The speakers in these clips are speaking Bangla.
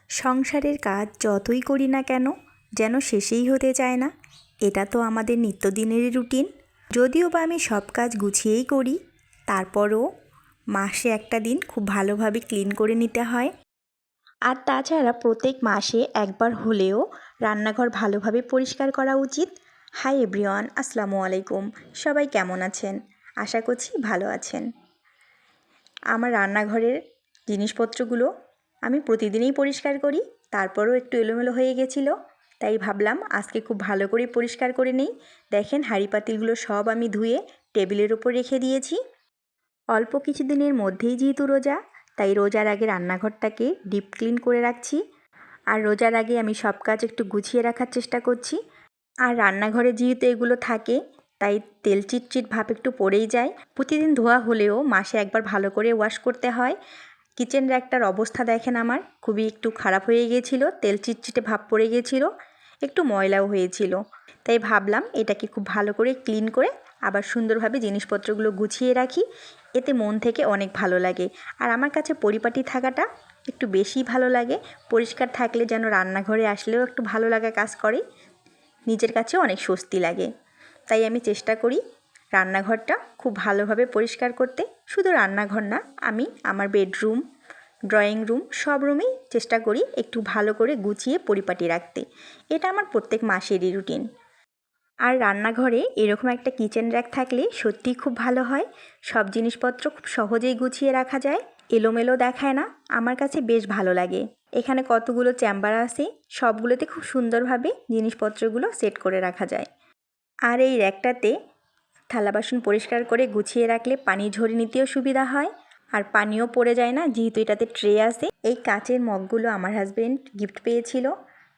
সংসারের কাজ যতই করি না কেন যেন শেষেই হতে চায় না। এটা তো আমাদের নিত্যদিনেরই রুটিন। যদিও বা আমি সব কাজ গুছিয়েই করি, তারপরও মাসে একটা দিন খুব ভালোভাবে ক্লিন করে নিতে হয়। আর তাছাড়া প্রত্যেক মাসে একবার হলেও রান্নাঘর ভালোভাবে পরিষ্কার করা উচিত। হাই এভরিওয়ান, আসসালামু আলাইকুম। সবাই কেমন আছেন? আশা করছি ভালো আছেন। আমার রান্নাঘরের জিনিসপত্রগুলো আমি প্রতিদিনই পরিষ্কার করি, তারপরও একটু এলোমেলো হয়ে গেছিলো, তাই ভাবলাম আজকে খুব ভালো করে পরিষ্কার করে নিই। দেখেন হাঁড়ি পাতিলগুলো সব আমি ধুয়ে টেবিলের ওপর রেখে দিয়েছি। অল্প কিছু দিনের মধ্যেই যেহেতু রোজা, তাই রোজার আগে রান্নাঘরটাকে ডিপ ক্লিন করে রাখছি। আর রোজার আগে আমি সব কাজ একটু গুছিয়ে রাখার চেষ্টা করছি। আর রান্নাঘরে যেহেতু এগুলো থাকে, তাই তেল চিটচিট ভাব একটু পড়েই যায়। প্রতিদিন ধোয়া হলেও মাসে একবার ভালো করে ওয়াশ করতে হয়। কিচেন র্যাকটার অবস্থা দেখেন আমার খুবই একটু খারাপ হয়ে গিয়েছিল, তেল চিটচিটে ভাব পড়ে গিয়েছিল, একটু ময়লাও হয়েছিল। তাই ভাবলাম এটাকে খুব ভালো করে ক্লিন করে আবার সুন্দরভাবে জিনিসপত্রগুলো গুছিয়ে রাখি, এতে মন থেকে অনেক ভালো লাগে। আর আমার কাছে পরিপাটি থাকাটা একটু বেশি ভালো লাগে। পরিষ্কার থাকলে যেন রান্নাঘরে আসলেও একটু ভালো লাগা কাজ করে, নিজের কাছেও অনেক স্বস্তি লাগে। তাই আমি চেষ্টা করি রান্নাঘরটা খুব ভালোভাবে পরিষ্কার করতে। শুধু রান্নাঘর না, আমি আমার বেডরুম, ড্রয়িং রুম সব রুমেই চেষ্টা করি একটু ভালো করে গুছিয়ে পরিপাটি রাখতে। এটা আমার প্রত্যেক মাসেরই রুটিন। আর রান্নাঘরে এরকম একটা কিচেন র্যাক থাকলে সত্যিই খুব ভালো হয়। সব জিনিসপত্র খুব সহজেই গুছিয়ে রাখা যায়, এলোমেলো দেখায় না। আমার কাছে বেশ ভালো লাগে। এখানে কতগুলো চেম্বার আছে, সবগুলোতে খুব সুন্দরভাবে জিনিসপত্রগুলো সেট করে রাখা যায়। আর এই র্যাকটাতে থালা বাসন পরিষ্কার করে গুছিয়ে রাখলে পানি ঝরে নিতেও সুবিধা হয়, আর পানিও পড়ে যায় না যেহেতু এটাতে ট্রে আছে। এই কাচের মগগুলো আমার হাজবেন্ড গিফট পেয়েছিল,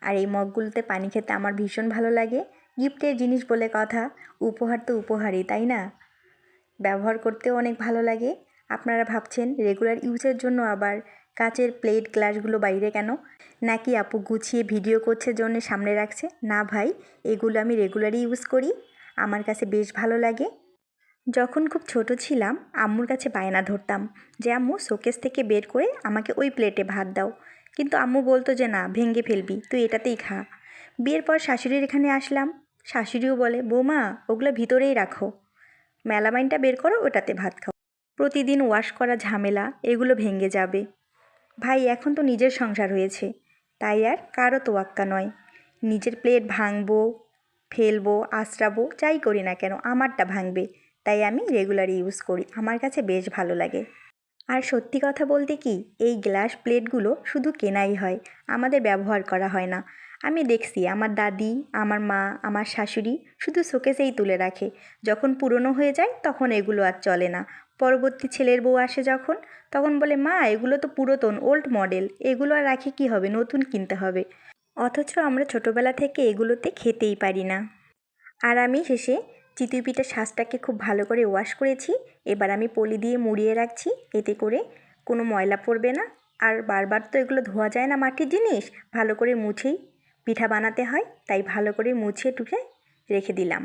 আর এই মগগুলোতে পানি খেতে আমার ভীষণ ভালো লাগে। গিফটের জিনিস বলে কথা, উপহার তো উপহারই, তাই না? ব্যবহার করতেও অনেক ভালো লাগে। আপনারা ভাবছেন রেগুলার ইউজের জন্য আবার কাচের প্লেট গ্লাসগুলো বাইরে কেন, নাকি আপু গুছিয়ে ভিডিও করছে জন্য সামনে রাখছে? না ভাই, এগুলো আমি রেগুলারই ইউজ করি, আমার কাছে বেশ ভালো লাগে। যখন খুব ছোট ছিলাম আম্মুর কাছে বায়না ধরতাম যে আম্মু শোকেস থেকে বের করে আমাকে ওই প্লেটে ভাত দাও, কিন্তু আম্মু বলতো যে না, ভেঙে ফেলবি, তুই এটাতেই খা। বিয়ের পর শাশুড়ির এখানে আসলাম, শাশুড়িও বলে বৌমা ওগুলো ভিতরেই রাখো, মেলামাইনটা বের করো, ওটাতে ভাত খাও। প্রতিদিন ওয়াশ করা ঝামেলা, এগুলো ভেঙে যাবে। ভাই এখন তো নিজের সংসার হয়েছে, তাই আর কারো তোয়াক্কা নয়। নিজের প্লেট ভাঙবো, ফেলবো, আঁচড়াবো, যাই করি না কেন আমারটা ভাঙবে। তাই আমি রেগুলার ইউজ করি, আমার কাছে বেশ ভালো লাগে। আর সত্যি কথা বলতে কি, এই গ্লাস প্লেটগুলো শুধু কেনাই হয়, আমাদের ব্যবহার করা হয় না। আমি দেখছি আমার দাদি, আমার মা, আমার শাশুড়ি শুধু শোকেসেই তুলে রাখে। যখন পুরনো হয়ে যায় তখন এগুলো আর চলে না। পরবর্তী ছেলের বউ আসে যখন, তখন বলে মা এগুলো তো পুরাতন, ওল্ড মডেল, এগুলো আর রাখে কী হবে, নতুন কিনতে হবে। অথচ আমরা ছোটোবেলা থেকে এগুলোতে খেতেই পারি না। আর আমি শেষে চিতই পিঠার শাঁসটাকে খুব ভালো করে ওয়াশ করেছি। এবার আমি পলি দিয়ে মুড়িয়ে রাখছি, এতে করে কোনো ময়লা পড়বে না। আর বারবার তো এগুলো ধোয়া যায় না, মাটির জিনিস, ভালো করে মুছেই পিঠা বানাতে হয়, তাই ভালো করে মুছে টুকে রেখে দিলাম।